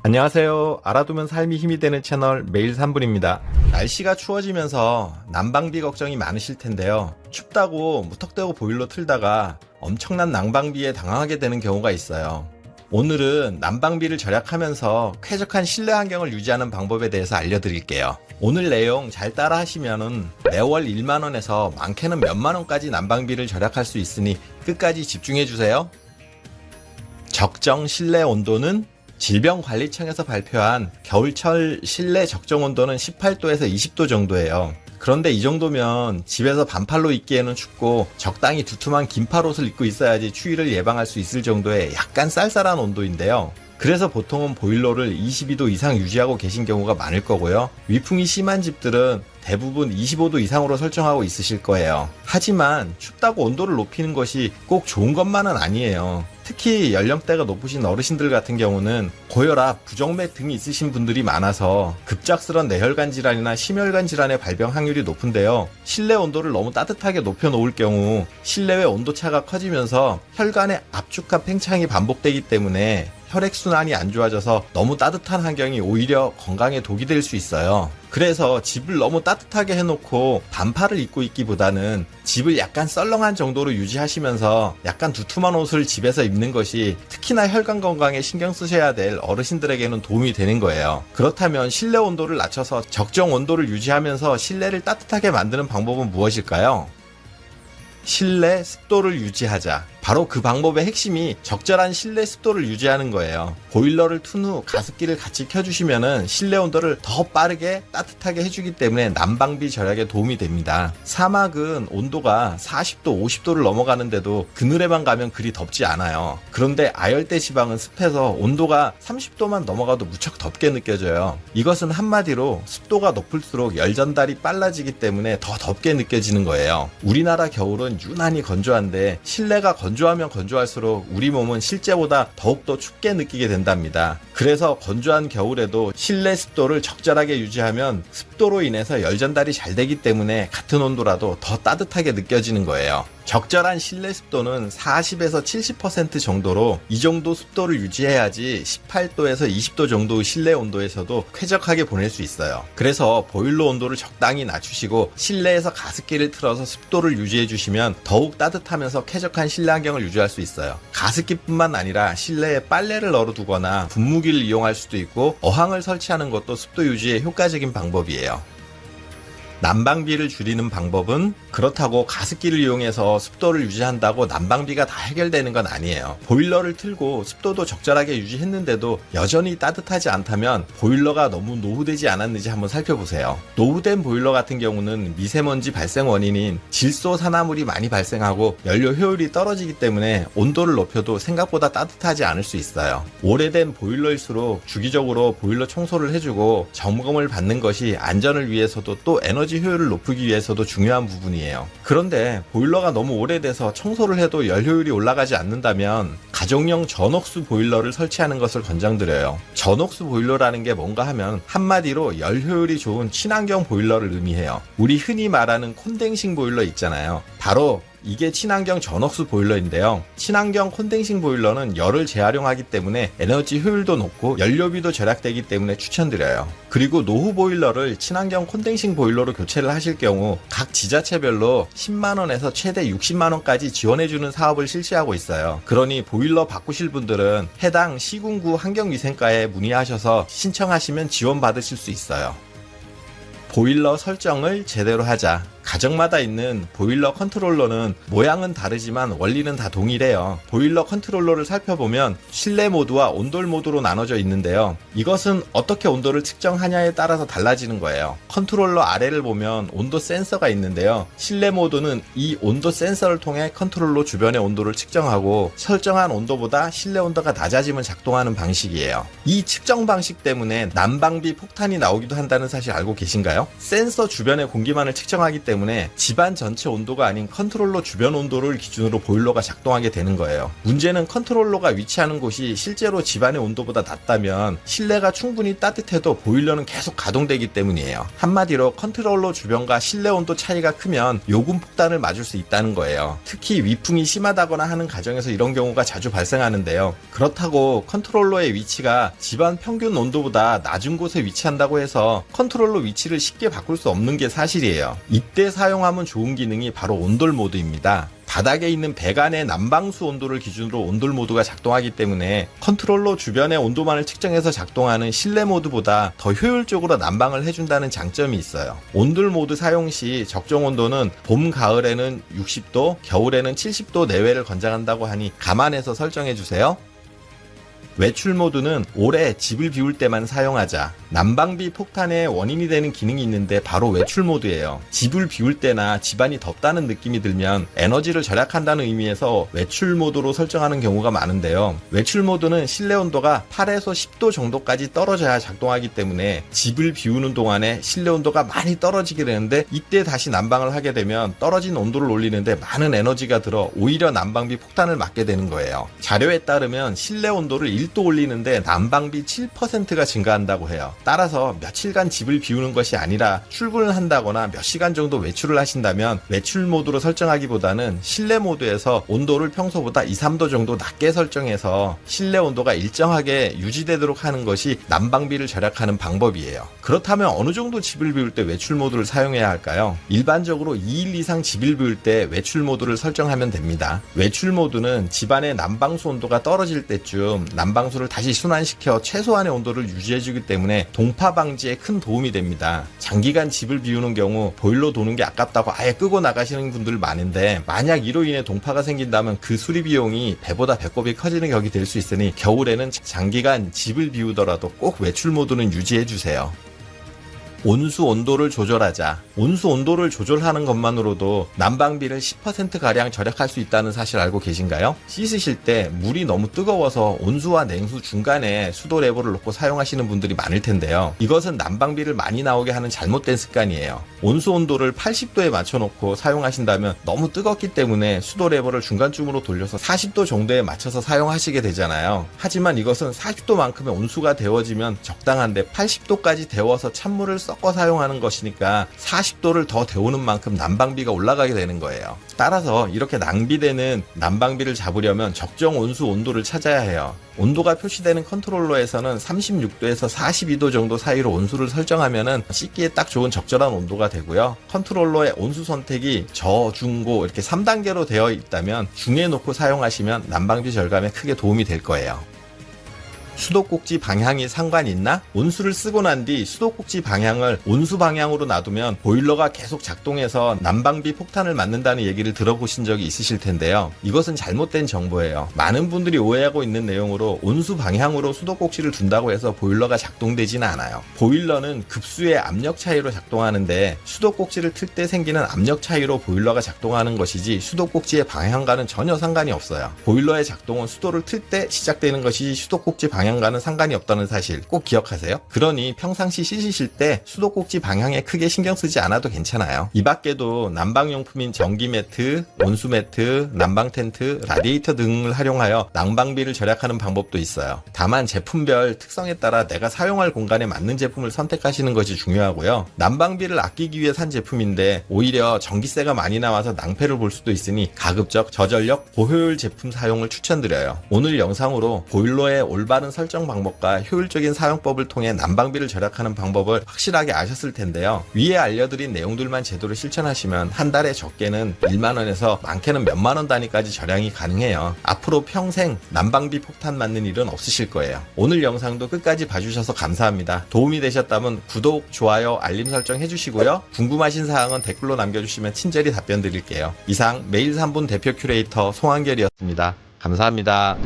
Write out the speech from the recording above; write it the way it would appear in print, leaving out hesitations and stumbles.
안녕하세요. 알아두면 삶이 힘이 되는 채널 매일 3분입니다. 날씨가 추워지면서 난방비 걱정이 많으실 텐데요. 춥다고 무턱대고 보일러 틀다가 엄청난 난방비에 당황하게 되는 경우가 있어요. 오늘은 난방비를 절약하면서 쾌적한 실내 환경을 유지하는 방법에 대해서 알려드릴게요. 오늘 내용 잘 따라 하시면은 매월 1만원에서 많게는 몇만원까지 난방비를 절약할 수 있으니 끝까지 집중해주세요. 적정 실내 온도는 질병관리청에서 발표한 겨울철 실내 적정 온도는 18도에서 20도 정도예요. 그런데 이 정도면 집에서 반팔로 입기에는 춥고 적당히 두툼한 긴팔옷을 입고 있어야지 추위를 예방할 수 있을 정도의 약간 쌀쌀한 온도인데요. 그래서 보통은 보일러를 22도 이상 유지하고 계신 경우가 많을 거고요. 위풍이 심한 집들은 대부분 25도 이상으로 설정하고 있으실 거예요. 하지만 춥다고 온도를 높이는 것이 꼭 좋은 것만은 아니에요. 특히 연령대가 높으신 어르신들 같은 경우는 고혈압, 부정맥 등이 있으신 분들이 많아서 급작스런 뇌혈관 질환이나 심혈관 질환의 발병 확률이 높은데요. 실내 온도를 너무 따뜻하게 높여 놓을 경우 실내외 온도차가 커지면서 혈관의 압축과 팽창이 반복되기 때문에 혈액순환이 안 좋아져서 너무 따뜻한 환경이 오히려 건강에 독이 될 수 있어요. 그래서 집을 너무 따뜻하게 해놓고 반팔을 입고 있기보다는 집을 약간 썰렁한 정도로 유지하시면서 약간 두툼한 옷을 집에서 입는 것이 특히나 혈관 건강에 신경 쓰셔야 될 어르신들에게는 도움이 되는 거예요. 그렇다면 실내 온도를 낮춰서 적정 온도를 유지하면서 실내를 따뜻하게 만드는 방법은 무엇일까요? 실내 습도를 유지하자. 바로 그 방법의 핵심이 적절한 실내 습도를 유지하는 거예요. 보일러를 튼 후 가습기를 같이 켜주시면은 실내 온도를 더 빠르게 따뜻하게 해주기 때문에 난방비 절약에 도움이 됩니다. 사막은 온도가 40도, 50도를 넘어가는데도 그늘에만 가면 그리 덥지 않아요. 그런데 아열대 지방은 습해서 온도가 30도만 넘어가도 무척 덥게 느껴져요. 이것은 한마디로 습도가 높을수록 열 전달이 빨라지기 때문에 더 덥게 느껴지는 거예요. 우리나라 겨울은 유난히 건조한데 실내가 건조하면 건조할수록 우리 몸은 실제보다 더욱더 춥게 느끼게 된답니다. 그래서 건조한 겨울에도 실내 습도를 적절하게 유지하면 습도로 인해서 열 전달이 잘 되기 때문에 같은 온도라도 더 따뜻하게 느껴지는 거예요. 적절한 실내 습도는 40에서 70% 정도로 이 정도 습도를 유지해야지 18도에서 20도 정도의 실내 온도에서도 쾌적하게 보낼 수 있어요. 그래서 보일러 온도를 적당히 낮추시고 실내에서 가습기를 틀어서 습도를 유지해 주시면 더욱 따뜻하면서 쾌적한 실내 환경을 유지할 수 있어요. 가습기뿐만 아니라 실내에 빨래를 널어두거나 분무기를 이용할 수도 있고 어항을 설치하는 것도 습도 유지에 효과적인 방법이에요. 난방비를 줄이는 방법은 그렇다고 가습기를 이용해서 습도를 유지한다고 난방비가 다 해결되는 건 아니에요. 보일러를 틀고 습도도 적절하게 유지했는데도 여전히 따뜻하지 않다면 보일러가 너무 노후되지 않았는지 한번 살펴보세요. 노후된 보일러 같은 경우는 미세먼지 발생 원인인 질소산화물이 많이 발생하고 연료 효율이 떨어지기 때문에 온도를 높여도 생각보다 따뜻하지 않을 수 있어요. 오래된 보일러일수록 주기적으로 보일러 청소를 해주고 점검을 받는 것이 안전을 위해서도 또 에너지 효율을 높이기 위해서도 중요한 부분이에요. 그런데 보일러가 너무 오래돼서 청소를 해도 열 효율이 올라가지 않는다면 가정용 전옥수 보일러를 설치하는 것을 권장드려요. 전옥수 보일러라는 게 뭔가 하면 한마디로 열 효율이 좋은 친환경 보일러를 의미해요. 우리 흔히 말하는 콘덴싱 보일러 있잖아요. 바로 이게 친환경 전옥수 보일러인데요. 친환경 콘덴싱 보일러는 열을 재활용하기 때문에 에너지 효율도 높고 연료비도 절약되기 때문에 추천드려요. 그리고 노후 보일러를 친환경 콘덴싱 보일러로 교체를 하실 경우 각 지자체별로 10만원에서 최대 60만원까지 지원해주는 사업을 실시하고 있어요. 그러니 보일러 바꾸실 분들은 해당 시군구 환경위생과에 문의하셔서 신청하시면 지원받으실 수 있어요. 보일러 설정을 제대로 하자. 가정마다 있는 보일러 컨트롤러는 모양은 다르지만 원리는 다 동일해요. 보일러 컨트롤러를 살펴보면 실내 모드와 온돌 모드로 나눠져 있는데요. 이것은 어떻게 온도를 측정하냐에 따라서 달라지는 거예요. 컨트롤러 아래를 보면 온도 센서가 있는데요. 실내 모드는 이 온도 센서를 통해 컨트롤러 주변의 온도를 측정하고 설정한 온도보다 실내 온도가 낮아지면 작동하는 방식이에요. 이 측정 방식 때문에 난방비 폭탄이 나오기도 한다는 사실 알고 계신가요? 센서 주변의 공기만을 측정하기 때문에 때문에 집안 전체 온도가 아닌 컨트롤러 주변 온도를 기준으로 보일러가 작동하게 되는 거예요. 문제는 컨트롤러가 위치하는 곳이 실제로 집안의 온도보다 낮다면 실내가 충분히 따뜻해도 보일러는 계속 가동되기 때문이에요. 한마디로 컨트롤러 주변과 실내 온도 차이가 크면 요금 폭탄을 맞을 수 있다는 거예요. 특히 위풍이 심하다거나 하는 가정에서 이런 경우가 자주 발생하는데요. 그렇다고 컨트롤러의 위치가 집안 평균 온도보다 낮은 곳에 위치한다고 해서 컨트롤러 위치를 쉽게 바꿀 수 없는 게 사실이에요. 이때 사용하면 좋은 기능이 바로 온돌 모드입니다. 바닥에 있는 배관의 난방수 온도를 기준으로 온돌 모드가 작동하기 때문에 컨트롤러 주변의 온도만을 측정해서 작동하는 실내 모드보다 더 효율적으로 난방을 해준다는 장점이 있어요. 온돌 모드 사용 시 적정 온도는 봄, 가을에는 60도, 겨울에는 70도 내외를 권장한다고 하니 감안해서 설정해주세요. 외출 모드는 오래 집을 비울 때만 사용하자. 난방비 폭탄의 원인이 되는 기능이 있는데 바로 외출 모드예요. 집을 비울 때나 집안이 덥다는 느낌이 들면 에너지를 절약한다는 의미에서 외출 모드로 설정하는 경우가 많은데요. 외출 모드는 실내 온도가 8에서 10도 정도까지 떨어져야 작동하기 때문에 집을 비우는 동안에 실내 온도가 많이 떨어지게 되는데 이때 다시 난방을 하게 되면 떨어진 온도를 올리는데 많은 에너지가 들어 오히려 난방비 폭탄을 맞게 되는 거예요. 자료에 따르면 실내 온도를 1도 올리는데 난방비 7%가 증가한다고 해요. 따라서 며칠간 집을 비우는 것이 아니라 출근을 한다거나 몇 시간 정도 외출을 하신다면 외출 모드로 설정하기보다는 실내 모드에서 온도를 평소보다 2, 3도 정도 낮게 설정해서 실내 온도가 일정하게 유지되도록 하는 것이 난방비를 절약하는 방법이에요. 그렇다면 어느 정도 집을 비울 때 외출 모드를 사용해야 할까요? 일반적으로 2일 이상 집을 비울 때 외출 모드를 설정하면 됩니다. 외출 모드는 집안의 난방수 온도가 떨어질 때쯤 난방수를 다시 순환시켜 최소한의 온도를 유지해주기 때문에 동파 방지에 큰 도움이 됩니다. 장기간 집을 비우는 경우 보일러 도는 게 아깝다고 아예 끄고 나가시는 분들 많은데 만약 이로 인해 동파가 생긴다면 그 수리 비용이 배보다 배꼽이 커지는 격이 될 수 있으니 겨울에는 장기간 집을 비우더라도 꼭 외출 모드는 유지해주세요. 온수 온도를 조절하자. 온수 온도를 조절하는 것만으로도 난방비를 10%가량 절약할 수 있다는 사실 알고 계신가요? 씻으실 때 물이 너무 뜨거워서 온수와 냉수 중간에 수도 레버를 놓고 사용하시는 분들이 많을 텐데요. 이것은 난방비를 많이 나오게 하는 잘못된 습관이에요. 온수 온도를 80도에 맞춰놓고 사용하신다면 너무 뜨겁기 때문에 수도 레버를 중간쯤으로 돌려서 40도 정도에 맞춰서 사용하시게 되잖아요. 하지만 이것은 40도만큼의 온수가 데워지면 적당한데 80도까지 데워서 찬물을 섞어 사용하는 것이니까 40도를 더 데우는 만큼 난방비가 올라가게 되는 거예요. 따라서 이렇게 낭비되는 난방비를 잡으려면 적정 온수 온도를 찾아야 해요. 온도가 표시되는 컨트롤러에서는 36도에서 42도 정도 사이로 온수를 설정하면은 씻기에 딱 좋은 적절한 온도가 되고요. 컨트롤러의 온수 선택이 저, 중, 고 이렇게 3단계로 되어 있다면 중에 놓고 사용하시면 난방비 절감에 크게 도움이 될 거예요. 수도꼭지 방향이 상관 있나? 온수를 쓰고 난 뒤 수도꼭지 방향을 온수 방향으로 놔두면 보일러가 계속 작동해서 난방비 폭탄을 맞는다는 얘기를 들어보신 적이 있으실 텐데요. 이것은 잘못된 정보예요. 많은 분들이 오해하고 있는 내용으로 온수 방향으로 수도꼭지를 둔다고 해서 보일러가 작동되지는 않아요. 보일러는 급수의 압력 차이로 작동하는데 수도꼭지를 틀 때 생기는 압력 차이로 보일러가 작동하는 것이지 수도꼭지의 방향과는 전혀 상관이 없어요. 보일러의 작동은 수도를 틀 때 시작되는 것이지 수도꼭지 방향과는 상관이 없다는 사실 꼭 기억하세요. 그러니 평상시 씻으실 때 수도꼭지 방향에 크게 신경 쓰지 않아도 괜찮아요. 이 밖에도 난방용품인 전기 매트, 온수 매트, 난방 텐트, 라디에이터 등을 활용하여 난방비를 절약하는 방법도 있어요. 다만 제품별 특성에 따라 내가 사용할 공간에 맞는 제품을 선택하시는 것이 중요하고요. 난방비를 아끼기 위해 산 제품인데 오히려 전기세가 많이 나와서 낭패를 볼 수도 있으니 가급적 저전력 고효율 제품 사용을 추천드려요. 오늘 영상으로 보일러의 올바른 설정 방법과 효율적인 사용법을 통해 난방비를 절약하는 방법을 확실하게 아셨을 텐데요. 위에 알려드린 내용들만 제대로 실천하시면 한 달에 적게는 1만원에서 많게는 몇만원 단위까지 절약이 가능해요. 앞으로 평생 난방비 폭탄 맞는 일은 없으실 거예요. 오늘 영상도 끝까지 봐주셔서 감사합니다. 도움이 되셨다면 구독, 좋아요, 알림 설정 해주시고요. 궁금하신 사항은 댓글로 남겨주시면 친절히 답변 드릴게요. 이상 매일 3분 대표 큐레이터 송한결이었습니다. 감사합니다.